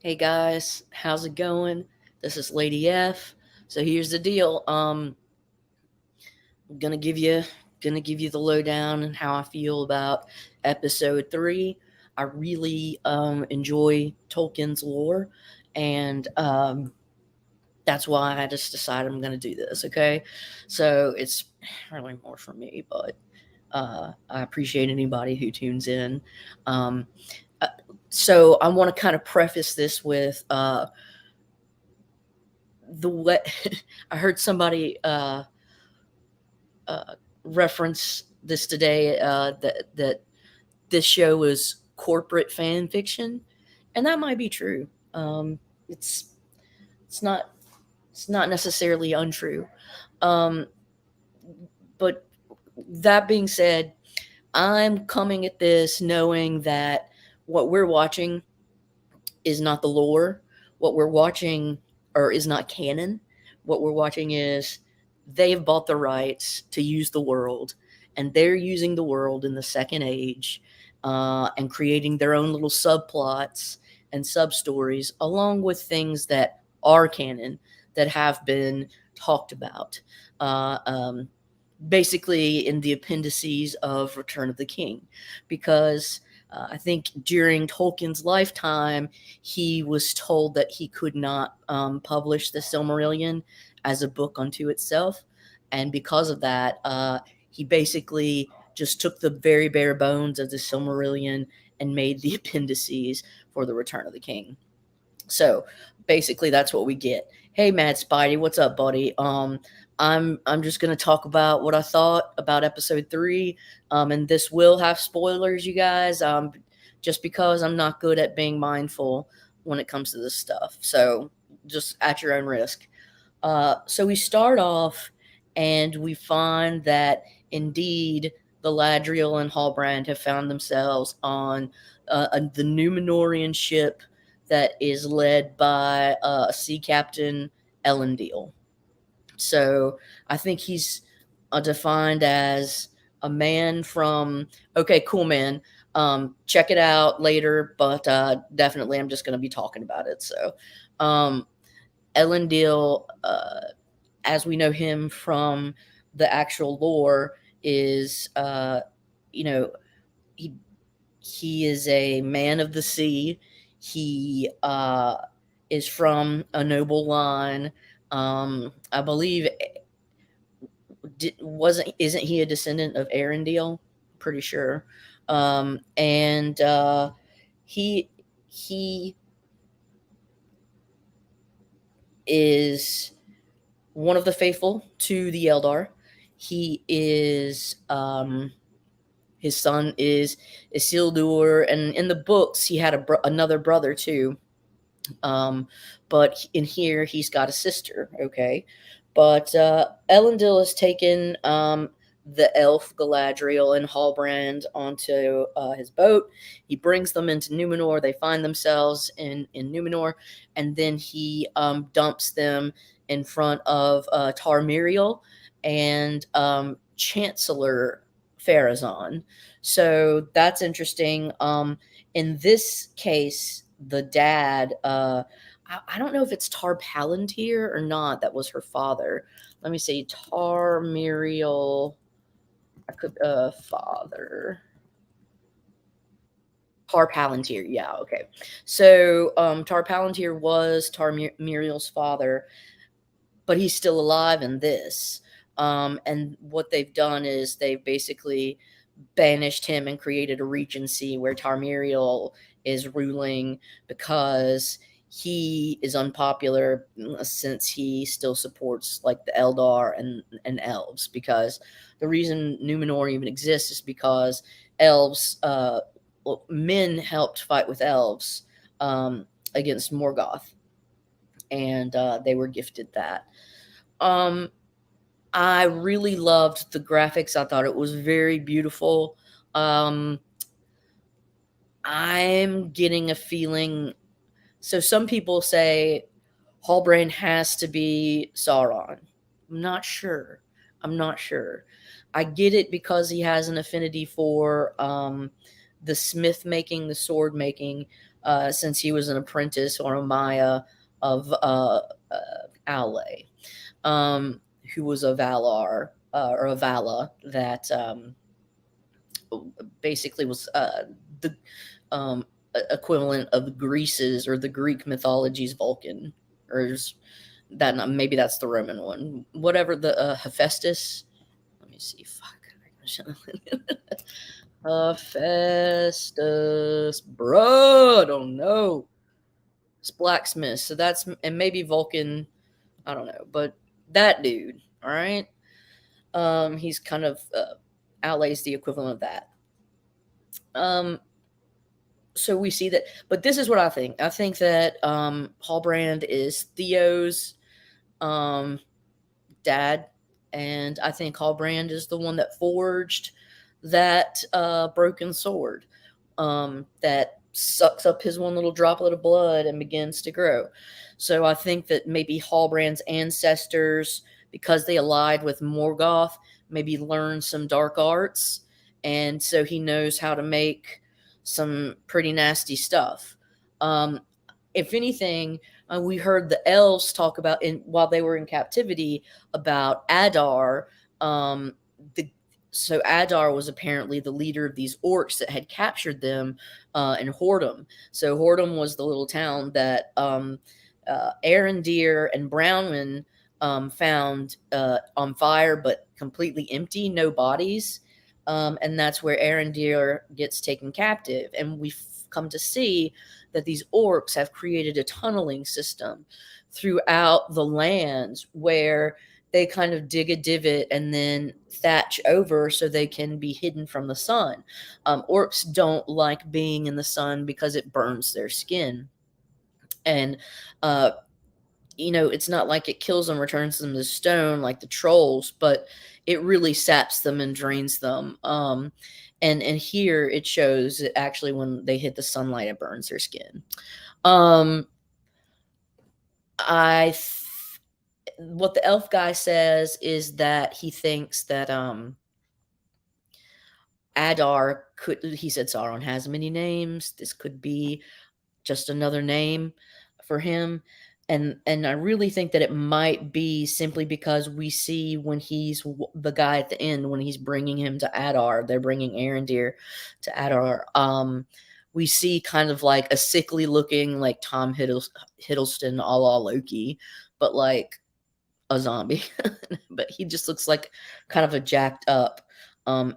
Hey guys, how's it going? This is Lady F. So here's the deal. I'm gonna give you the lowdown and how I feel about episode 3. I really enjoy Tolkien's lore, and that's why I just decided I'm gonna do this. Okay, so it's really more for me, but I appreciate anybody who tunes in. Um, uh, so I want to kind of preface this with the way I heard somebody uh, reference this today, that this show is corporate fan fiction, and that might be true. It's it's not it's not necessarily untrue, um, but that being said, I'm coming at this knowing that what we're watching is not the lore. What we're watching or is not canon. What we're watching is they've bought the rights to use the world, and they're using the world in the Second Age, and creating their own little subplots and sub stories, along with things that are canon that have been talked about. Uh, um, Basically in the appendices of Return of the King, because I think during Tolkien's lifetime, he was told that he could not publish the Silmarillion as a book unto itself. And because of that, he basically just took the very bare bones of the Silmarillion and made the appendices for the Return of the King. So basically, that's what we get. Hey, Mad Spidey, what's up, buddy? I'm just gonna talk about what I thought about episode 3, and this will have spoilers, you guys. Just because I'm not good at being mindful when it comes to this stuff, so just at your own risk. So we start off, and we find that indeed Galadriel and Halbrand have found themselves on the Numenorian ship that is led by Sea Captain Elendil. So I think he's defined as a man from. Okay, cool, man. Check it out later, but definitely I'm just going to be talking about it. So, um, Elendil, as we know him from the actual lore, is you know he he is a man of the sea. He is from a noble line. I believe wasn't isn't he a descendant of Arendelle? Pretty sure. And he he is one of the faithful to the Eldar. He is his son is Isildur, and in the books he had another brother too. But in here he's got a sister. Okay, but Elendil has taken the elf Galadriel and Halbrand onto his boat. He brings them into Numenor. They find themselves in Numenor, and then he dumps them in front of Tarmiriel and Chancellor Pharazôn. So that's interesting. In this case, the dad, I don't know if it's Tar Palantir or not. That was her father. Let me see. Tarmiriel. I could, father. Tar Palantir. Yeah, okay. So, Tar Palantir was Tarmiriel's father, but he's still alive in this. And what they've done is they've basically banished him and created a regency where Tarmiriel is ruling because he is unpopular, since he still supports like the Eldar and elves. Because the reason Numenor even exists is because elves, men helped fight with elves against Morgoth, and they were gifted that. Um, I really loved the graphics. I thought it was very beautiful. Um, I'm getting a feeling. So some people say Halbrand has to be Sauron. I'm not sure. I'm not sure. I get it because he has an affinity for the smith making, the sword making. since he was an apprentice or a Maya of Aule, who was a Valar or a Vala that basically was the equivalent of Greece's or the Greek mythology's Vulcan, or that maybe that's the Roman one. Whatever the Hephaestus. Let me see. Fuck. Hephaestus, bro. I don't know. It's blacksmith. So that's and maybe Vulcan. I don't know, but that dude. All right. He's kind of outlays the equivalent of that. Um, so we see that, but this is what I think. I think that Hallbrand is Theo's um, dad, and I think Hallbrand is the one that forged that broken sword that sucks up his one little droplet of blood and begins to grow. So I think that maybe Hallbrand's ancestors, because they allied with Morgoth, maybe learned some dark arts, and so he knows how to make some pretty nasty stuff. Um, if anything, we heard the elves talk about while they were in captivity about Adar. The So Adar was apparently the leader of these orcs that had captured them in Hordom. So Hordom was the little town that Arendir and Brownman found on fire, but completely empty, no bodies. And that's where Arendir gets taken captive. And we've come to see that these orcs have created a tunneling system throughout the lands where they kind of dig a divot and then thatch over so they can be hidden from the sun. Orcs don't like being in the sun because it burns their skin. And uh, it's not like it kills them or turns them to stone like the trolls, but it really saps them and drains them. And here it shows that actually when they hit the sunlight, it burns their skin. Um, what the elf guy says is that he thinks that Adar could. He said Sauron has many names. This could be just another name for him. And I really think that it might be simply because we see when he's the guy at the end, when he's bringing him to Adar, they're bringing Arendir to Adar. We see kind of like a sickly looking like Tom Hiddleston a la Loki, but like a zombie. But he just looks like kind of a jacked up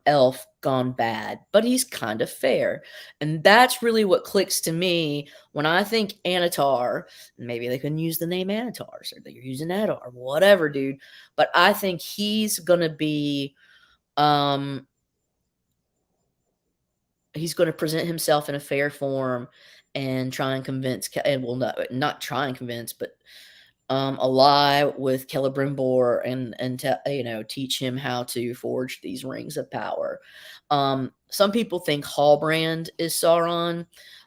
elf gone bad, but he's kind of fair. And that's really what clicks to me when I think Anatar. Maybe they couldn't use the name Anatar, so they're using Adar, whatever, dude. But I think he's gonna be um he's gonna present himself in a fair form and try and convince and well not try and convince, but ally with Celebrimbor and teach him how to forge these rings of power. Some people think Hallbrand is Sauron.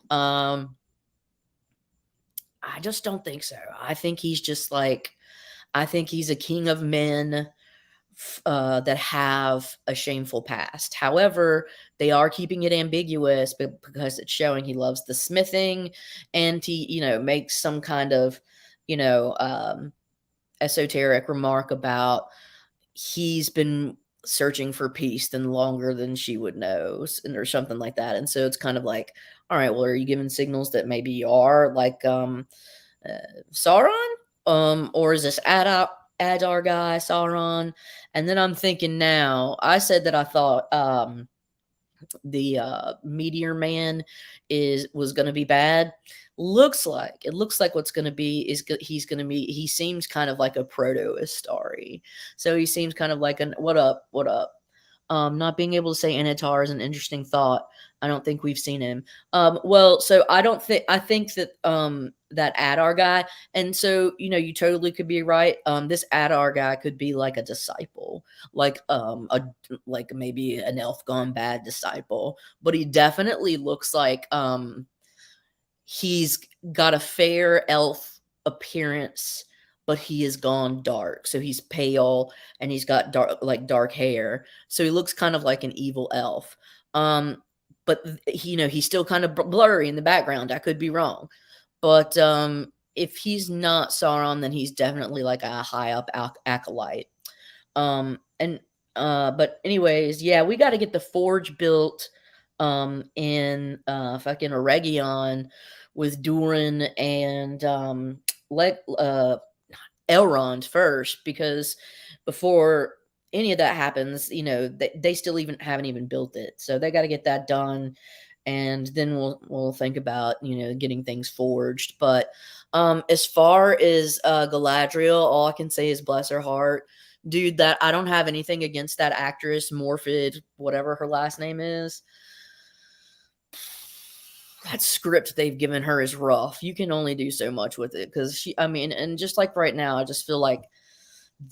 I just don't think so. I think he's just like I think he's a king of men that have a shameful past. However, they are keeping it ambiguous because it's showing he loves the smithing and he, makes some kind of, you know, um, esoteric remark about he's been searching for peace than longer than she would know or something like that. And so it's kind of like, all right, well, are you giving signals that maybe you are like uh, Sauron? Or is this Adar guy Sauron? And then I'm thinking now, I said that I thought the Meteor Man was going to be bad. It looks like what's going to be is he's going to be he seems kind of like a proto Astari. So he seems kind of like an what up. Not being able to say Anatar is an interesting thought. I don't think we've seen him. Well, so I think that that Adar guy, and so you totally could be right. This Adar guy could be like a disciple, like maybe an elf gone bad disciple, but he definitely looks like he's got a fair elf appearance, but he has gone dark. So he's pale and he's got dark hair. So he looks kind of like an evil elf. Um, but he's still kind of blurry in the background. I could be wrong, but if he's not Sauron, then he's definitely like a high up acolyte. And but anyways, yeah, we got to get the forge built in fucking Eregion with Durin and Elrond first, because before any of that happens, they still even haven't even built it. So they got to get that done, and then we'll think about getting things forged. But as far as Galadriel, all I can say is bless her heart, dude. That I don't have anything against that actress, Morfydd, whatever her last name is. That script they've given her is rough. You can only do so much with it, because and just like right now, I just feel like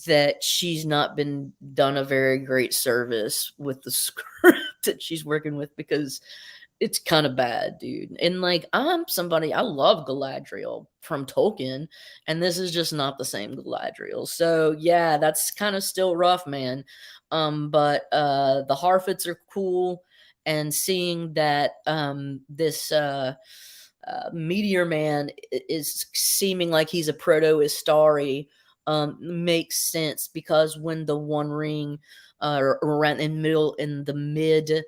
that she's not been done a very great service with the script that she's working with, because it's kind of bad, dude. And like, I love Galadriel from Tolkien, and this is just not the same Galadriel. So yeah, that's kind of still rough, man. But the Harfoots are cool, and seeing that this Meteor Man is seeming like he's a proto Istari makes sense, because when the One Ring around in the mid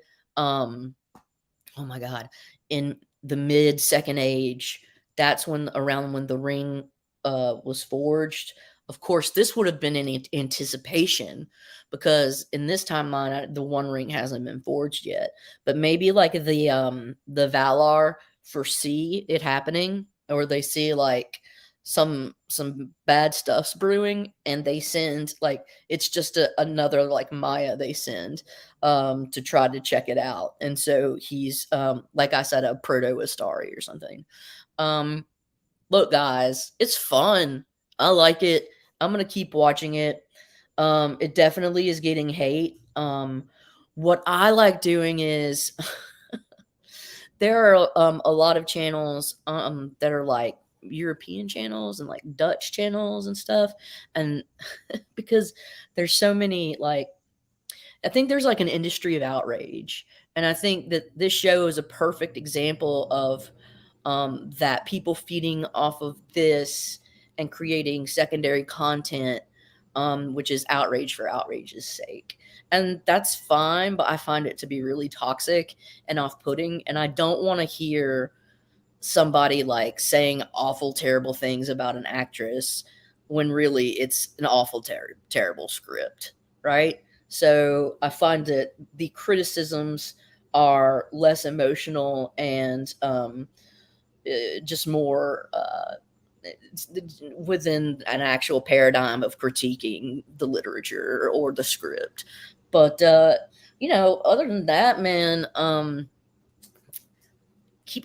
oh my god, in the mid Second Age, that's around when the ring was forged. Of course, this would have been in anticipation, because in this timeline, the One Ring hasn't been forged yet. But maybe like the Valar foresee it happening, or they see like some bad stuff's brewing, and they send, like, it's just another like Maya they send to try to check it out. And so he's like I said, a proto Astari or something. Look, guys, it's fun. I like it. I'm gonna keep watching it. It definitely is getting hate. What I like doing is there are a lot of channels that are like European channels and like Dutch channels and stuff, and because there's so many, like, I think there's like an industry of outrage, and I think that this show is a perfect example of that, people feeding off of this and creating secondary content, which is outrage for outrage's sake. And that's fine, but I find it to be really toxic and off-putting, and I don't want to hear somebody like saying awful, terrible things about an actress when really it's an awful, terrible script, right? So I find that the criticisms are less emotional and just more within an actual paradigm of critiquing the literature or the script. But other than that, man,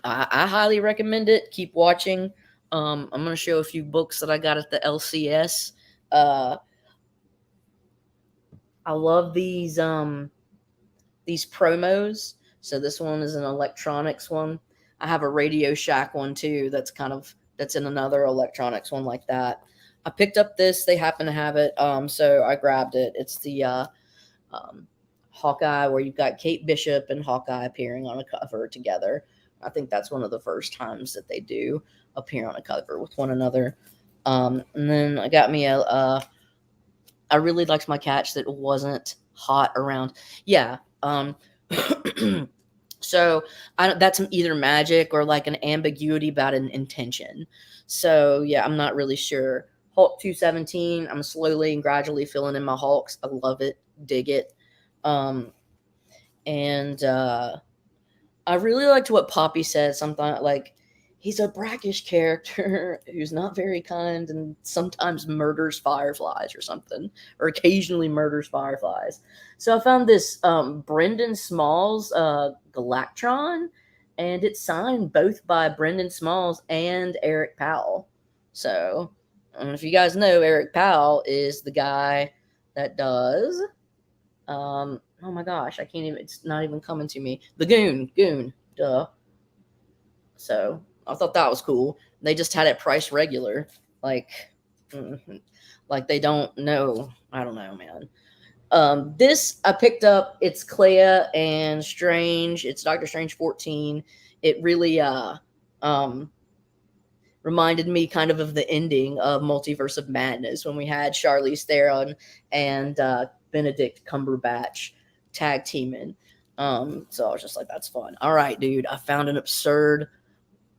I highly recommend it. Keep watching. I'm gonna show a few books that I got at the LCS. Uh, I love these promos. So this one is an electronics one. I have a Radio Shack one too. That's in another electronics one like that. I picked up this. They happen to have it. So I grabbed it. It's the Hawkeye, where you've got Kate Bishop and Hawkeye appearing on a cover together. I think that's one of the first times that they do appear on a cover with one another. And then I got me I really liked my catch that wasn't hot around. Yeah. So that's either magic or like an ambiguity about an intention. So yeah, I'm not really sure. Hulk 217. I'm slowly and gradually filling in my Hulks. I love it, dig it. And I really liked what Poppy said. Something like, he's a brackish character who's not very kind and sometimes murders fireflies or something, or occasionally murders fireflies. So I found this Brendan Smalls Galactron, and it's signed both by Brendan Smalls and Eric Powell. So if you guys know, Eric Powell is the guy that does oh my gosh, I can't even, it's not even coming to me. The Goon, duh. So I thought that was cool. They just had it priced regular, like, like they don't know. I don't know, man. This I picked up. It's Clea and Strange. It's Doctor Strange 14. It really um reminded me kind of the ending of Multiverse of Madness when we had Charlize Theron and Benedict Cumberbatch tag teaming. So I was just like, that's fun. All right, dude. I found an absurd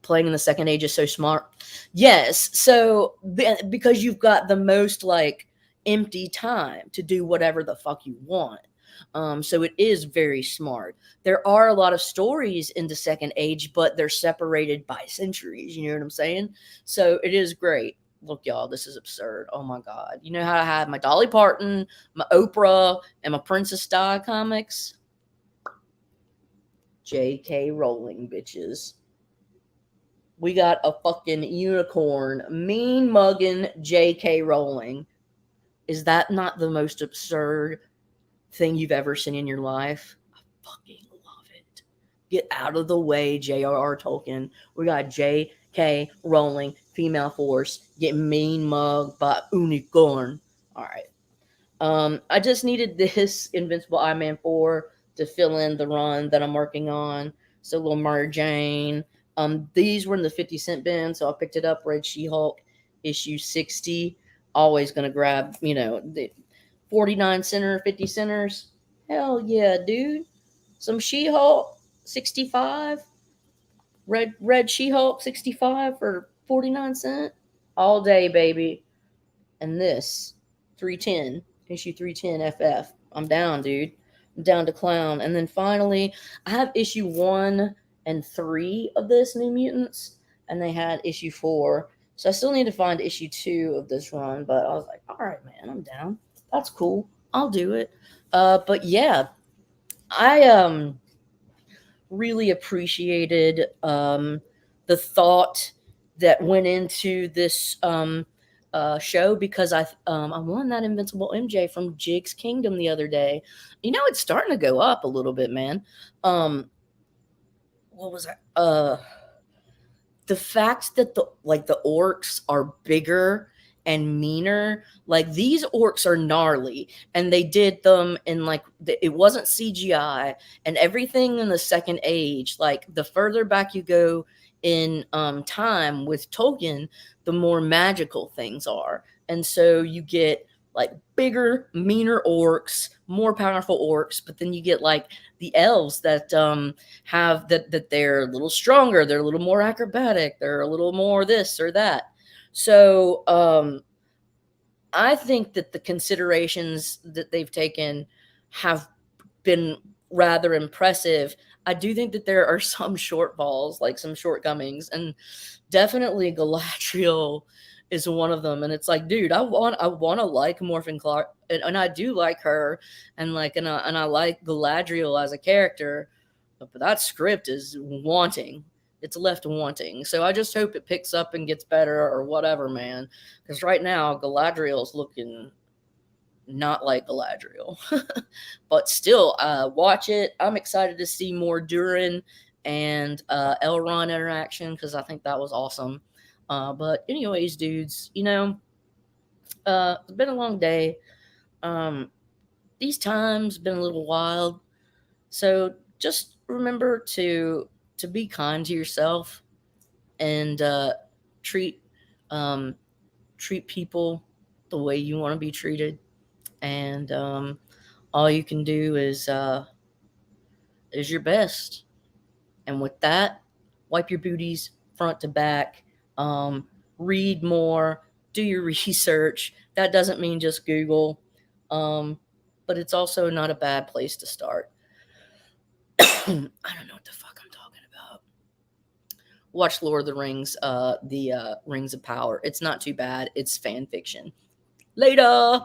playing in the second age is so smart. Yes. So because you've got the most like empty time to do whatever the fuck you want. So it is very smart. There are a lot of stories in the second age, but they're separated by centuries. You know what I'm saying? So it is great. Look, y'all, this is absurd. Oh my God. You know how I had my Dolly Parton, my Oprah, and my Princess Di comics? J.K. Rowling, bitches. We got a fucking unicorn, mean mugging J.K. Rowling. Is that not the most absurd thing you've ever seen in your life? I fucking love it. Get out of the way, J.R.R. Tolkien. We got J.K. Rowling, female force, getting mean mugged by unicorn. All right. I just needed this Invincible Iron Man 4 to fill in the run that I'm working on. So Little Mary Jane. These were in the 50-cent bin, so I picked it up. Red She-Hulk, issue 60. Always gonna grab, the 49 center, 50 centers. Hell yeah, dude. Some She-Hulk 65. Red She-Hulk 65 for 49 cents. All day, baby. And this 310, issue 310 FF. I'm down, dude. I'm down to clown. And then finally, I have issue 1 and 3 of this New Mutants, and they had issue 4. So I still need to find issue 2 of this run, but I was like, all right, man, I'm down. That's cool. I'll do it. But yeah, I really appreciated the thought that went into this show because I won that Invincible MJ from Jig's Kingdom the other day. It's starting to go up a little bit, man. What was that? The fact that the orcs are bigger and meaner, like these orcs are gnarly, and they did them in like it wasn't CGI, and everything in the second age, like the further back you go in time with Tolkien, the more magical things are. And so you get like bigger, meaner orcs, more powerful orcs, but then you get like the elves that have that they're a little stronger, they're a little more acrobatic, they're a little more this or that. So I think that the considerations that they've taken have been rather impressive. I do think that there are some shortfalls, like some shortcomings, and definitely Galadriel is one of them. And it's like, dude, I want to like Morphin Clark, and I do like her, and I like Galadriel as a character, but that script is wanting. It's left wanting. So I just hope it picks up and gets better or whatever, man. Because right now Galadriel's looking not like Galadriel. But still, watch it. I'm excited to see more Durin and Elrond interaction because I think that was awesome. But anyways, dudes, it's been a long day. Um, these times been a little wild, so just remember to be kind to yourself and treat um, treat people the way you want to be treated. And all you can do is your best. And with that, wipe your booties front to back. Read more. Do your research. That doesn't mean just Google, um, but it's also not a bad place to start. I don't know what the fuck I'm talking about. Watch Lord of the Rings, the Rings of Power. It's not too bad. It's fan fiction. Later.